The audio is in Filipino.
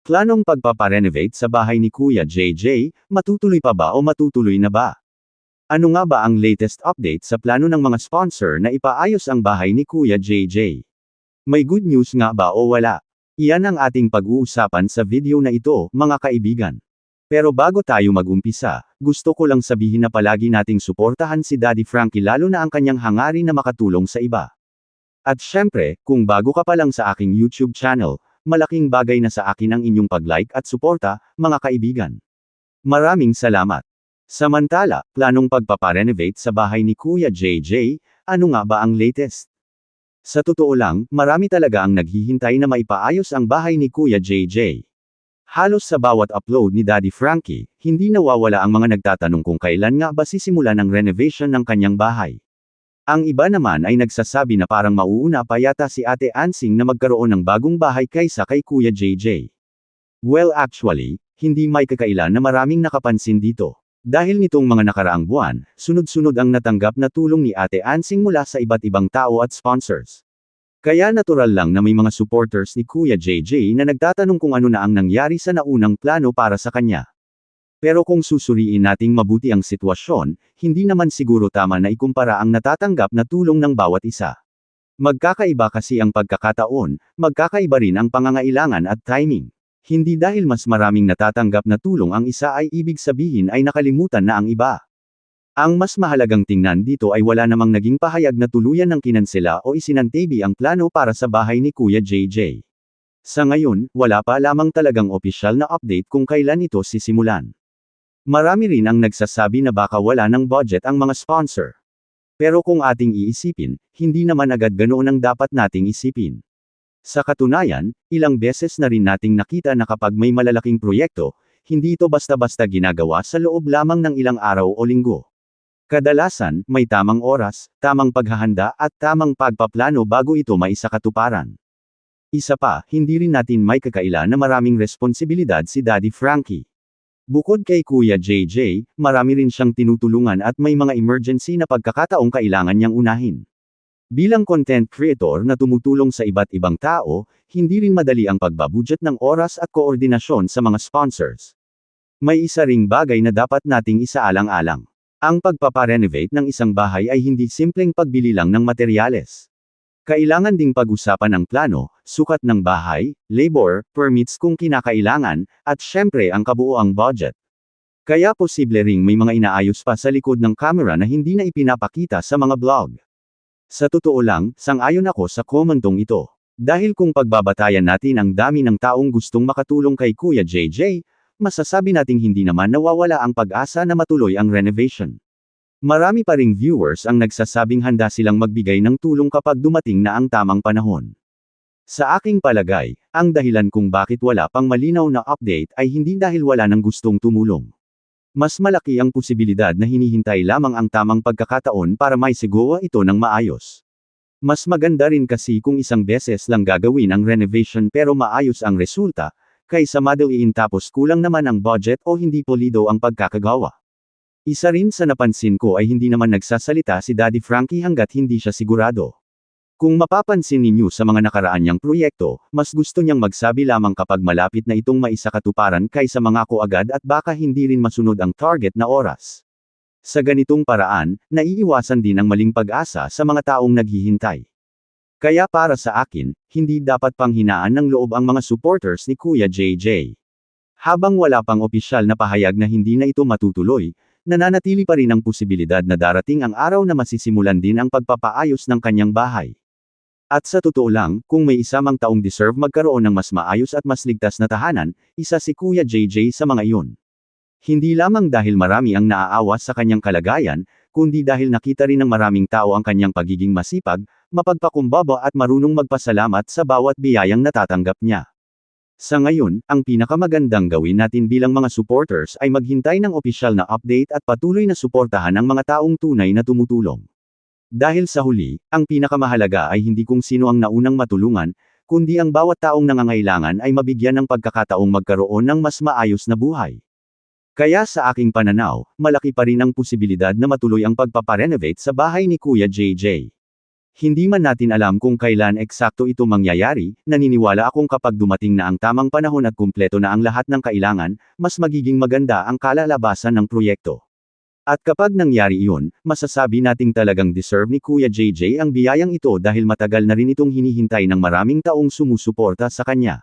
Planong pagpaparenovate sa bahay ni Kuya JJ, matutuloy pa ba o matutuloy na ba? Ano nga ba ang latest update sa plano ng mga sponsor na ipaayos ang bahay ni Kuya JJ? May good news nga ba o wala? Iyan ang ating pag-uusapan sa video na ito, mga kaibigan. Pero bago tayo mag-umpisa, gusto ko lang sabihin na palagi nating suportahan si Daddy Frankie lalo na ang kanyang hangarin na makatulong sa iba. At syempre, kung bago ka pa lang sa aking YouTube channel, malaking bagay na sa akin ang inyong pag-like at suporta, mga kaibigan. Maraming salamat. Samantala, planong pagpaparenovate sa bahay ni Kuya JJ, ano nga ba ang latest? Sa totoo lang, marami talaga ang naghihintay na maipaayos ang bahay ni Kuya JJ. Halos sa bawat upload ni Daddy Frankie, hindi nawawala ang mga nagtatanong kung kailan nga ba sisimulan ang renovation ng kanyang bahay. Ang iba naman ay nagsasabi na parang mauuna pa yata si Ate Ansing na magkaroon ng bagong bahay kaysa kay Kuya JJ. Well actually, hindi may kakailan na maraming nakapansin dito. Dahil nitong mga nakaraang buwan, sunod-sunod ang natanggap na tulong ni Ate Ansing mula sa iba't ibang tao at sponsors. Kaya natural lang na may mga supporters ni Kuya JJ na nagtatanong kung ano na ang nangyari sa naunang plano para sa kanya. Pero kung susuriin nating mabuti ang sitwasyon, hindi naman siguro tama na ikumpara ang natatanggap na tulong ng bawat isa. Magkakaiba kasi ang pagkakataon, magkakaiba rin ang pangangailangan at timing. Hindi dahil mas maraming natatanggap na tulong ang isa ay ibig sabihin ay nakalimutan na ang iba. Ang mas mahalagang tingnan dito ay wala namang naging pahayag na tuluyan ng kinansela o isinantabi ang plano para sa bahay ni Kuya JJ. Sa ngayon, wala pa lamang talagang opisyal na update kung kailan ito sisimulan. Marami rin ang nagsasabi na baka wala ng budget ang mga sponsor. Pero kung ating iisipin, hindi naman agad ganoon ang dapat nating isipin. Sa katunayan, ilang beses na rin nating nakita na kapag may malalaking proyekto, hindi ito basta-basta ginagawa sa loob lamang ng ilang araw o linggo. Kadalasan, may tamang oras, tamang paghahanda at tamang pagpaplano bago ito maisakatuparan. Isa pa, hindi rin natin may kakaila na maraming responsibilidad si Daddy Frankie. Bukod kay Kuya JJ, marami rin siyang tinutulungan at may mga emergency na pagkakataong kailangan niyang unahin. Bilang content creator na tumutulong sa iba't ibang tao, hindi rin madali ang pagbabudget ng oras at koordinasyon sa mga sponsors. May isa ring bagay na dapat nating isaalang-alang. Ang pagpaparenovate ng isang bahay ay hindi simpleng pagbili lang ng materyales. Kailangan ding pag-usapan ang plano, sukat ng bahay, labor, permits kung kinakailangan, at syempre ang kabuoang budget. Kaya posible ring may mga inaayos pa sa likod ng camera na hindi na ipinapakita sa mga vlog. Sa totoo lang, sang-ayon ako sa komentong ito. Dahil kung pagbabatayan natin ang dami ng taong gustong makatulong kay Kuya JJ, masasabi nating hindi naman nawawala ang pag-asa na matuloy ang renovation. Marami pa ring viewers ang nagsasabing handa silang magbigay ng tulong kapag dumating na ang tamang panahon. Sa aking palagay, ang dahilan kung bakit wala pang malinaw na update ay hindi dahil wala nang gustong tumulong. Mas malaki ang posibilidad na hinihintay lamang ang tamang pagkakataon para maisagawa ito ng maayos. Mas maganda rin kasi kung isang beses lang gagawin ang renovation pero maayos ang resulta, kaysa madaliin tapos kulang naman ang budget o hindi pulido ang pagkakagawa. Isa rin sa napansin ko ay hindi naman nagsasalita si Daddy Frankie hanggat hindi siya sigurado. Kung mapapansin ninyo sa mga nakaraan niyang proyekto, mas gusto niyang magsabi lamang kapag malapit na itong maisakatuparan kaysa mangako agad at baka hindi rin masunod ang target na oras. Sa ganitong paraan, naiiwasan din ang maling pag-asa sa mga taong naghihintay. Kaya para sa akin, hindi dapat panghinaan ng loob ang mga supporters ni Kuya JJ. Habang wala pang opisyal na pahayag na hindi na ito matutuloy, nananatili pa rin ang posibilidad na darating ang araw na masisimulan din ang pagpapaayos ng kanyang bahay. At sa totoo lang, kung may isa mang taong deserve magkaroon ng mas maayos at mas ligtas na tahanan, isa si Kuya JJ sa mga iyon. Hindi lamang dahil marami ang naaawa sa kanyang kalagayan, kundi dahil nakita rin ng maraming tao ang kanyang pagiging masipag, mapagpakumbaba at marunong magpasalamat sa bawat biyayang natatanggap niya. Sa ngayon, ang pinakamagandang gawin natin bilang mga supporters ay maghintay ng opisyal na update at patuloy na suportahan ang mga taong tunay na tumutulong. Dahil sa huli, ang pinakamahalaga ay hindi kung sino ang naunang matulungan, kundi ang bawat taong nangangailangan ay mabigyan ng pagkakataong magkaroon ng mas maayos na buhay. Kaya sa aking pananaw, malaki pa rin ang posibilidad na matuloy ang pagpaparenovate sa bahay ni Kuya JJ. Hindi man natin alam kung kailan eksakto ito mangyayari, naniniwala akong kapag dumating na ang tamang panahon at kumpleto na ang lahat ng kailangan, mas magiging maganda ang kalalabasan ng proyekto. At kapag nangyari iyon, masasabi nating talagang deserve ni Kuya JJ ang biyayang ito dahil matagal na rin itong hinihintay ng maraming taong sumusuporta sa kanya.